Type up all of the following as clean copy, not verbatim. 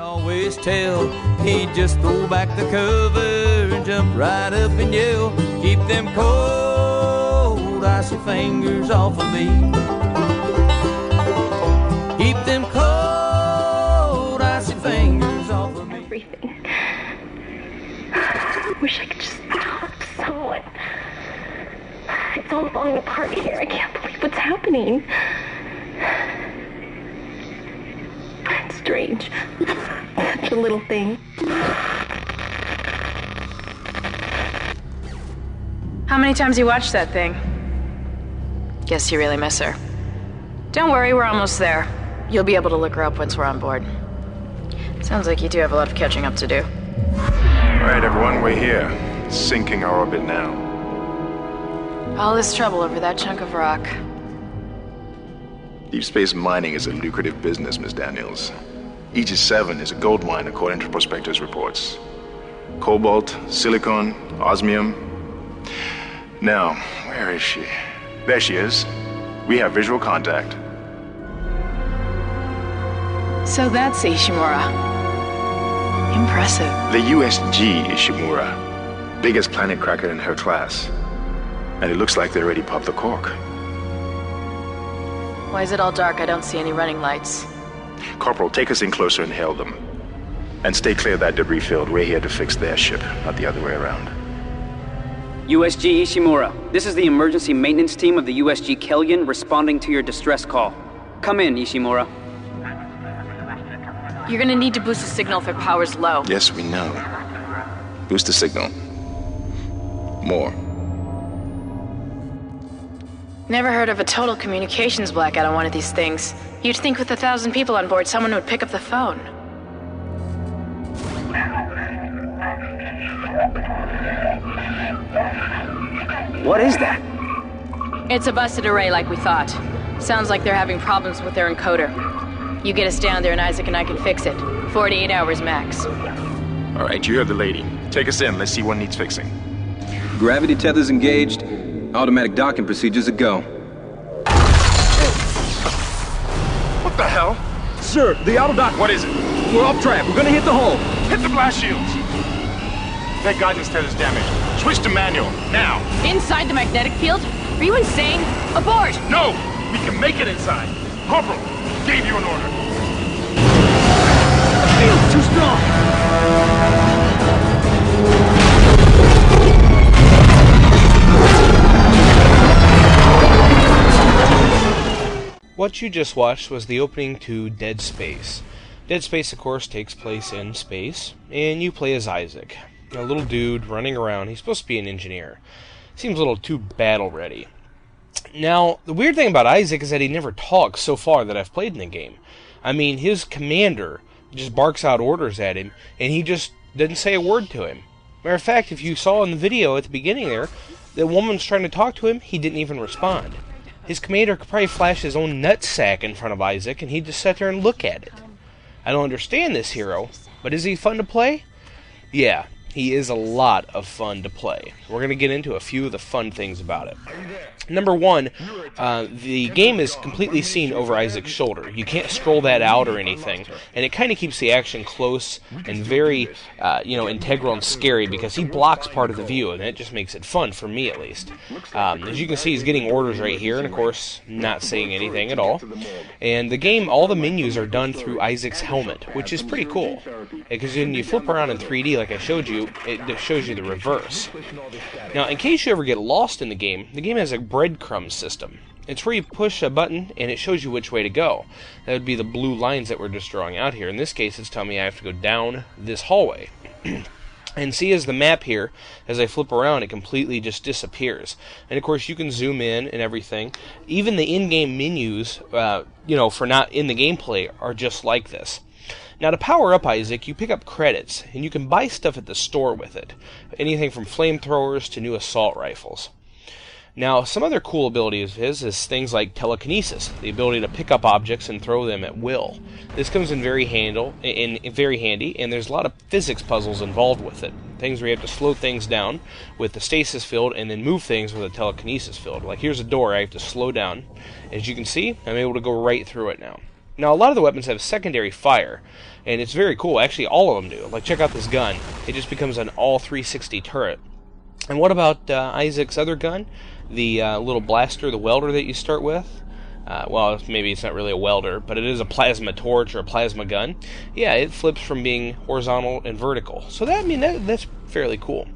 always tell, he'd just throw back the cover and jump right up and yell, keep them cold, icy fingers off of me. Keep them cold, icy fingers off of me. Everything. I wish I could just talk to someone. It's all falling apart here. I can't believe what's happening. It's strange. Such a little thing. How many times you watched that thing? Guess you really miss her. Don't worry, we're almost there. You'll be able to look her up once we're on board. Sounds like you do have a lot of catching up to do. All right, everyone, we're here. Sinking our orbit now. All this trouble over that chunk of rock. Deep space mining is a lucrative business, Miss Daniels. Aegis 7 is a gold mine according to prospectors' reports. Cobalt, silicon, osmium. Now, where is she? There she is. We have visual contact. So that's Ishimura. Impressive. The USG Ishimura. Biggest planet cracker in her class. And it looks like they already popped the cork. Why is it all dark? I don't see any running lights. Corporal, take us in closer and hail them. And stay clear of that debris field. We're here to fix their ship, not the other way around. USG Ishimura, this is the emergency maintenance team of the USG Kellion responding to your distress call. Come in, Ishimura. You're gonna need to boost the signal if it power's low. Yes, we know. Boost the signal. More. Never heard of a total communications blackout on one of these things. You'd think with 1,000 people on board, someone would pick up the phone. What is that? It's a busted array like we thought. Sounds like they're having problems with their encoder. You get us down there and Isaac and I can fix it. 48 hours max. All right, you heard the lady. Take us in. Let's see what needs fixing. Gravity tethers engaged. Automatic docking procedures a go. What the hell? Sir, the auto dock. What is it? We're off track. We're gonna hit the hull. Hit the blast shields. That guidance tether's damaged. Switch to manual, now. Inside the magnetic field? Are you insane? Abort! No! We can make it inside. Corporal, gave you an order. The field's too strong. What you just watched was the opening to Dead Space. Dead Space, of course, takes place in space, and you play as Isaac, a little dude running around. He's supposed to be an engineer. Seems a little too battle-ready. Now, the weird thing about Isaac is that he never talks so far that I've played in the game. I mean, his commander just barks out orders at him, and he just didn't say a word to him. Matter of fact, if you saw in the video at the beginning there, the woman's trying to talk to him, he didn't even respond. His commander could probably flash his own nutsack in front of Isaac, and he'd just sit there and look at it. I don't understand this hero, but is he fun to play? Yeah, he is a lot of fun to play. We're going to get into a few of the fun things about it. Number one, the game is completely seen over Isaac's shoulder. You can't scroll that out or anything, and it kind of keeps the action close and very, integral and scary because he blocks part of the view, and it just makes it fun, for me at least. As you can see, he's getting orders right here, and of course, not saying anything at all. And the game, all the menus are done through Isaac's helmet, which is pretty cool, because when you flip around in 3D, like I showed you, it shows you the reverse. Now, in case you ever get lost in the game has a breadcrumb system. It's where you push a button and it shows you which way to go. That would be the blue lines that we're just drawing out here. In this case, it's telling me I have to go down this hallway. And see, as the map here, as I flip around, it completely just disappears. And of course, you can zoom in and everything. Even the in-game menus, for not in the gameplay, are just like this. Now, to power up Isaac, you pick up credits, and you can buy stuff at the store with it. Anything from flamethrowers to new assault rifles. Now, some other cool abilities of his is things like telekinesis, the ability to pick up objects and throw them at will. This comes in very handy, and there's a lot of physics puzzles involved with it. Things where you have to slow things down with the stasis field and then move things with a telekinesis field. Like here's a door I have to slow down. As you can see, I'm able to go right through it now. Now, a lot of the weapons have secondary fire, and it's very cool. Actually, all of them do. Like, check out this gun. It just becomes an all 360 turret. And what about Isaac's other gun? The little blaster, the welder that you start with? Well, maybe it's not really a welder, but it is a plasma torch or a plasma gun. Yeah, it flips from being horizontal and vertical. So that's fairly cool.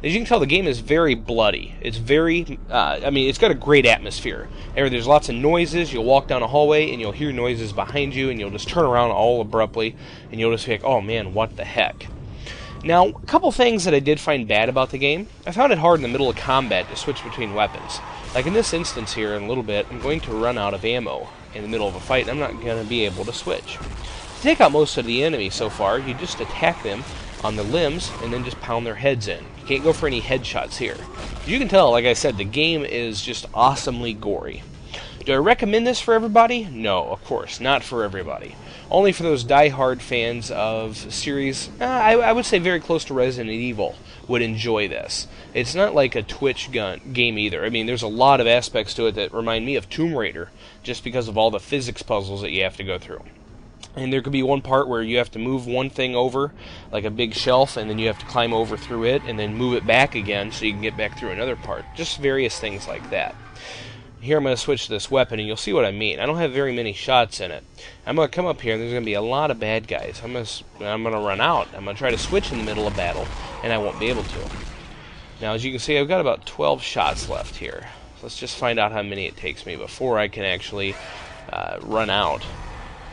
As you can tell, the game is very bloody. It's very, it's got a great atmosphere. There's lots of noises. You'll walk down a hallway, and you'll hear noises behind you, and you'll just turn around all abruptly, and you'll just be like, oh man, what the heck? Now, a couple things that I did find bad about the game. I found it hard in the middle of combat to switch between weapons. Like in this instance here, in a little bit, I'm going to run out of ammo in the middle of a fight, and I'm not going to be able to switch. To take out most of the enemy so far, you just attack them on the limbs, and then just pound their heads in. You can't go for any headshots here. You can tell, like I said, the game is just awesomely gory. Do I recommend this for everybody? No, of course, not for everybody. Only for those die-hard fans of series, I would say very close to Resident Evil, would enjoy this. It's not like a Twitch game either. I mean, there's a lot of aspects to it that remind me of Tomb Raider, just because of all the physics puzzles that you have to go through. And there could be one part where you have to move one thing over, like a big shelf, and then you have to climb over through it, and then move it back again so you can get back through another part. Just various things like that. Here I'm going to switch to this weapon, and you'll see what I mean. I don't have very many shots in it. I'm going to come up here, and there's going to be a lot of bad guys. I'm going to run out. I'm going to try to switch in the middle of battle, and I won't be able to. Now, as you can see, I've got about 12 shots left here. Let's just find out how many it takes me before I can actually run out.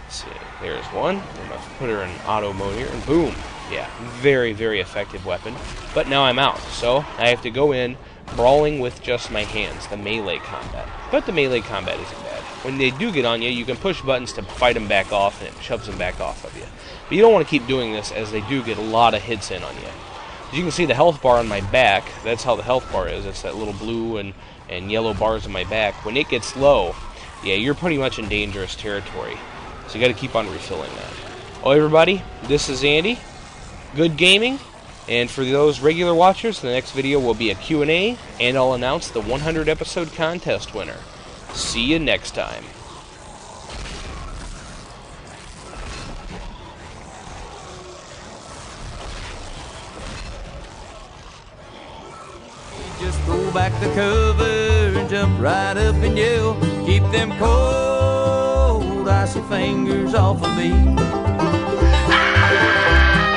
Let's see. There's one. I'm going to put her in auto mode here, and boom. Yeah, very, very effective weapon. But now I'm out, so I have to go in brawling with just my hands, the melee combat. But the melee combat isn't bad. When they do get on you, you can push buttons to fight them back off, and it shoves them back off of you. But you don't want to keep doing this, as they do get a lot of hits in on you. As you can see, the health bar on my back, that's how the health bar is. It's that little blue and yellow bars on my back. When it gets low, yeah, you're pretty much in dangerous territory. So you got to keep on refilling that. Oh, everybody, this is Andy. Good gaming. And for those regular watchers, the next video will be a Q&A, and I'll announce the 100 episode contest winner. See you next time. Just throw back the cover and jump right up and yell. Keep them cold, icy fingers off of me.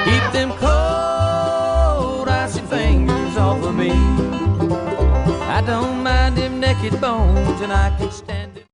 Keep them cold, icy fingers off of me. I don't mind them naked bones, and I can stand